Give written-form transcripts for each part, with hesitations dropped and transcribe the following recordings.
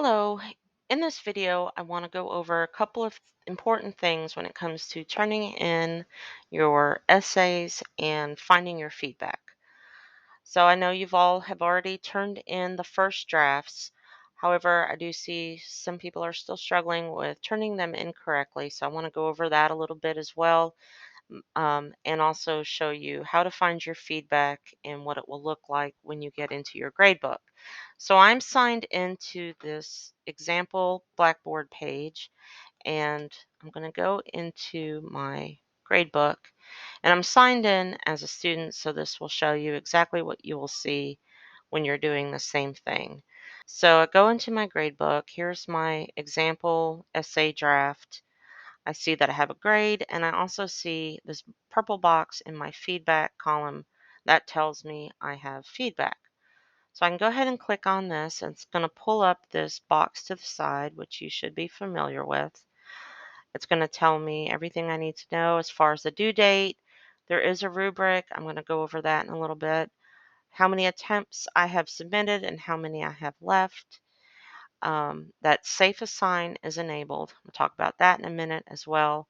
Hello. In this video, I want to go over a couple of important things when it comes to turning in your essays and finding your feedback. So I know you've all have already turned in the first drafts. However, I do see some people are still struggling with turning them in correctly. So I want to go over that a little bit as well, and also show you how to find your feedback and what it will look like when you get into your gradebook. So I'm signed into this example Blackboard page, and I'm going to go into my gradebook, and I'm signed in as a student, so this will show you exactly what you will see when you're doing the same thing. So I go into my gradebook. Here's my example essay draft. I see that I have a grade, and I also see this purple box in my feedback column that tells me I have feedback. So I can go ahead and click on this, and it's going to pull up this box to the side, which you should be familiar with. It's going to tell me everything I need to know as far as the due date. There is a rubric. I'm going to go over that in a little bit. How many attempts I have submitted and how many I have left. That safe assign is enabled. We'll talk about that in a minute as well.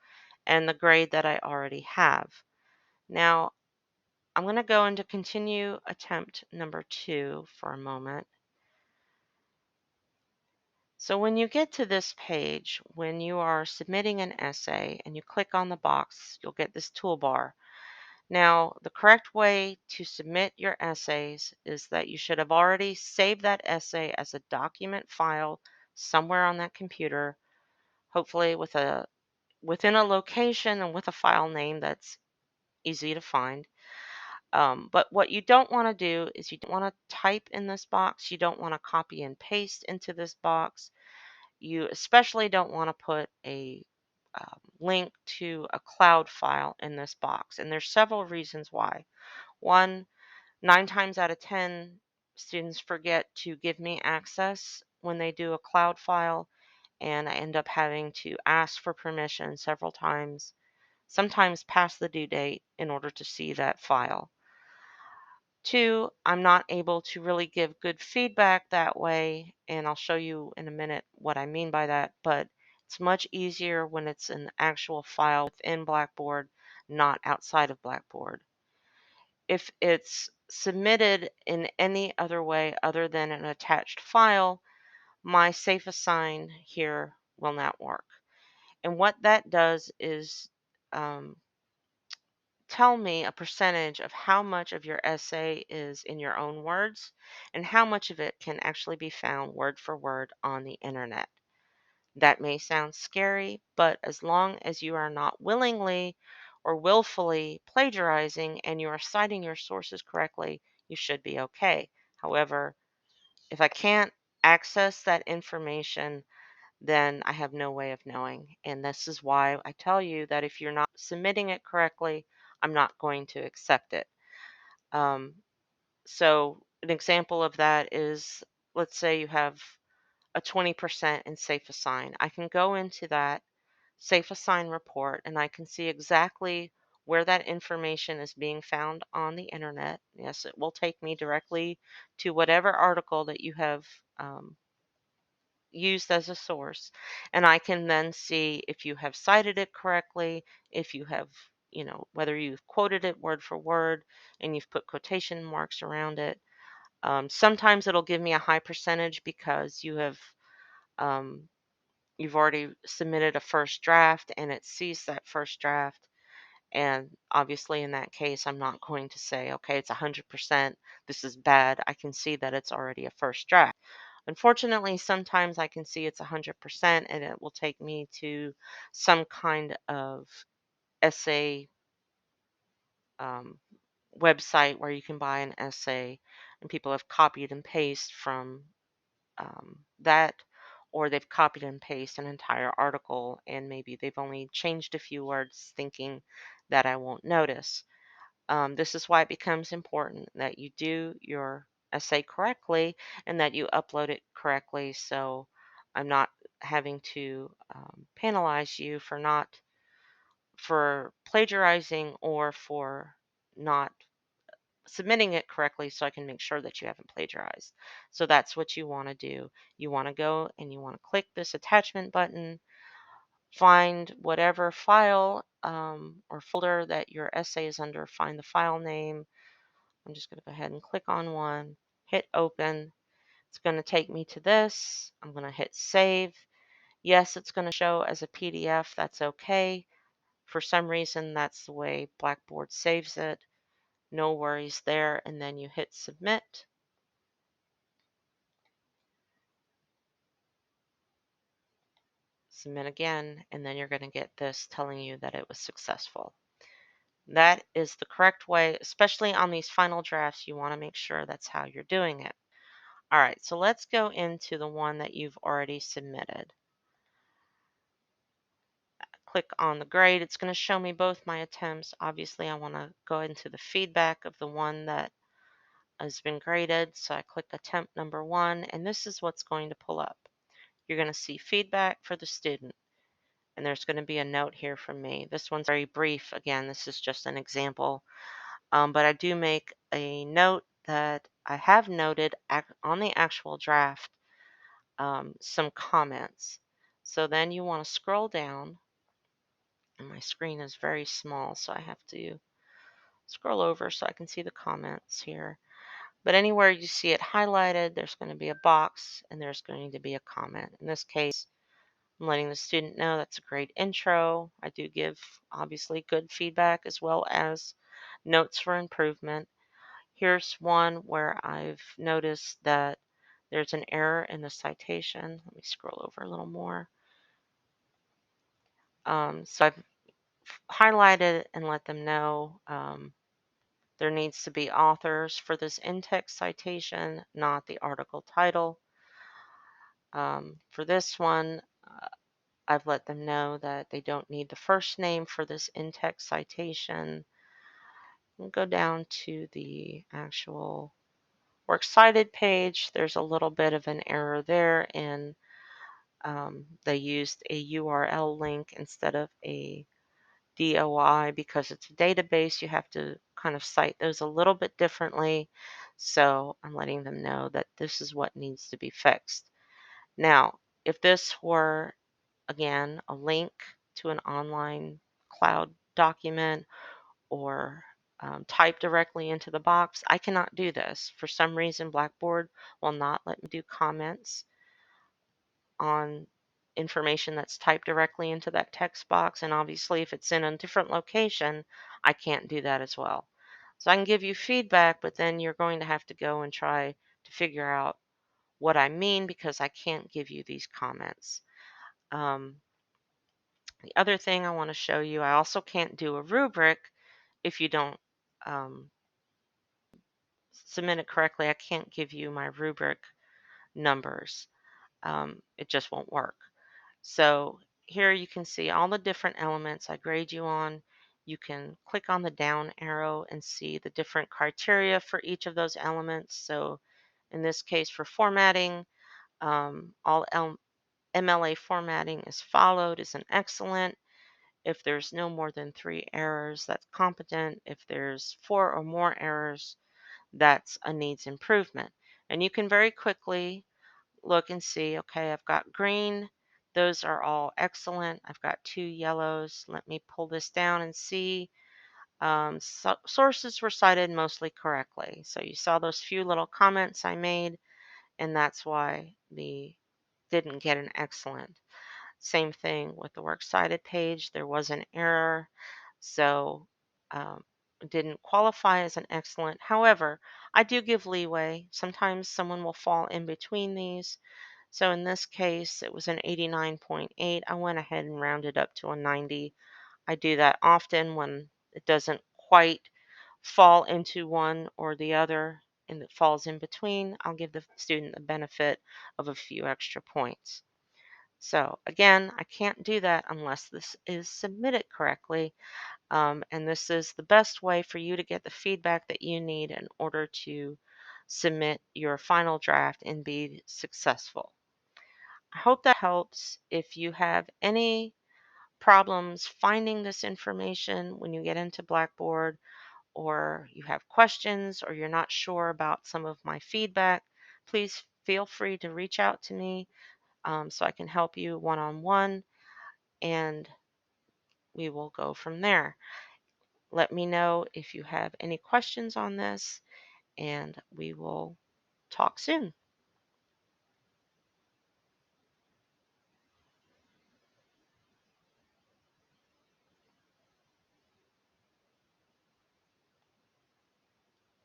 And the grade that I already have. Now, I'm going to go into continue attempt number 2 for a moment. So when you get to this page, when you are submitting an essay and you click on the box, you'll get this toolbar. Now, the correct way to submit your essays is that you should have already saved that essay as a document file somewhere on that computer, hopefully within a location and with a file name that's easy to find. But what you don't want to do is you don't want to type in this box. You don't want to copy and paste into this box. You especially don't want to put a link to a cloud file in this box. And there's several reasons why. One, 9 times out of 10, students forget to give me access when they do a cloud file, and I end up having to ask for permission several times, sometimes past the due date, in order to see that file. Two, I'm not able to really give good feedback that way, and I'll show you in a minute what I mean by that, but it's much easier when it's an actual file within Blackboard, not outside of Blackboard. If it's submitted in any other way other than an attached file, my safe assign here will not work. And what that does is um, tell me a percentage of how much of your essay is in your own words and how much of it can actually be found word for word on the internet. That may sound scary, but as long as you are not willingly or willfully plagiarizing and you are citing your sources correctly, you should be okay. However, if I can't access that information, then I have no way of knowing. And this is why I tell you that if you're not submitting it correctly, I'm not going to accept it. Um, so, an example of that is, let's say you have a 20% in Safe Assign. I can go into that Safe Assign report and I can see exactly where that information is being found on the internet. Yes, it will take me directly to whatever article that you have used as a source, and I can then see if you have cited it correctly, if you have, whether you've quoted it word for word and you've put quotation marks around it. Sometimes it'll give me a high percentage because um, you've already submitted a first draft and it sees that first draft. And obviously, in that case, I'm not going to say, okay, it's 100%. This is bad. I can see that it's already a first draft. Unfortunately, sometimes I can see it's 100% and it will take me to some kind of essay um, website where you can buy an essay and people have copied and pasted from that, or they've copied and pasted an entire article and maybe they've only changed a few words thinking that I won't notice. This is why it becomes important that you do your essay correctly and that you upload it correctly. So I'm not having to penalize you for plagiarizing or for not submitting it correctly so I can make sure that you haven't plagiarized. So that's what you want to do. You want to go and you want to click this attachment button, find whatever file or folder that your essay is under, find the file name. I'm just going to go ahead and click on one, hit open. It's going to take me to this. I'm going to hit save. Yes, it's going to show as a PDF. That's okay. For some reason, that's the way Blackboard saves it. No worries there. And then you hit submit. Submit again, and then you're going to get this telling you that it was successful. That is the correct way, especially on these final drafts. You want to make sure that's how you're doing it. All right, so let's go into the one that you've already submitted. Click on the grade. It's going to show me both my attempts. Obviously, I want to go into the feedback of the one that has been graded. So I click attempt number 1, and this is what's going to pull up. You're going to see feedback for the student. And there's going to be a note here from me. This one's very brief. Again, this is just an example. But I do make a note that I have noted on the actual draft some comments. So then you want to scroll down. And my screen is very small, so I have to scroll over so I can see the comments here. But anywhere you see it highlighted, there's going to be a box and there's going to be a comment. In this case, I'm letting the student know that's a great intro. I do give obviously good feedback as well as notes for improvement. Here's one where I've noticed that there's an error in the citation. Let me scroll over a little more. So I've highlighted and let them know there needs to be authors for this in-text citation, not the article title. For this one, I've let them know that they don't need the first name for this in-text citation. We'll go down to the actual works cited page. There's a little bit of an error there, and they used a URL link instead of a DOI because it's a database. You have to kind of cite those a little bit differently. So I'm letting them know that this is what needs to be fixed. Now, if this were, again, a link to an online cloud document or type directly into the box, I cannot do this. For some reason, Blackboard will not let me do comments on information that's typed directly into that text box. And obviously, if it's in a different location, I can't do that as well. So I can give you feedback, but then you're going to have to go and try to figure out what I mean because I can't give you these comments. Um, the other thing I want to show you, I also can't do a rubric if you don't um, submit it correctly. I can't give you my rubric numbers. It just won't work. So here you can see all the different elements I grade you on. You can click on the down arrow and see the different criteria for each of those elements. So in this case for formatting, all MLA formatting is followed is an excellent. If there's no more than 3 errors, that's competent. If there's 4 or more errors, that's a needs improvement. And you can very quickly look and see, okay, I've got green. Those are all excellent. I've got 2 yellows. Let me pull this down and see. Sources were cited mostly correctly. So you saw those few little comments I made, and that's why the didn't get an excellent. Same thing with the works cited page. There was an error, so didn't qualify as an excellent. However, I do give leeway. Sometimes someone will fall in between these. So in this case, it was an 89.8. I went ahead and rounded up to a 90. I do that often when it doesn't quite fall into one or the other and it falls in between. I'll give the student the benefit of a few extra points. So again, I can't do that unless this is submitted correctly. And this is the best way for you to get the feedback that you need in order to submit your final draft and be successful. I hope that helps. If you have any problems finding this information when you get into Blackboard or you have questions or you're not sure about some of my feedback, please feel free to reach out to me so I can help you one on one and we will go from there. Let me know if you have any questions on this and we will talk soon.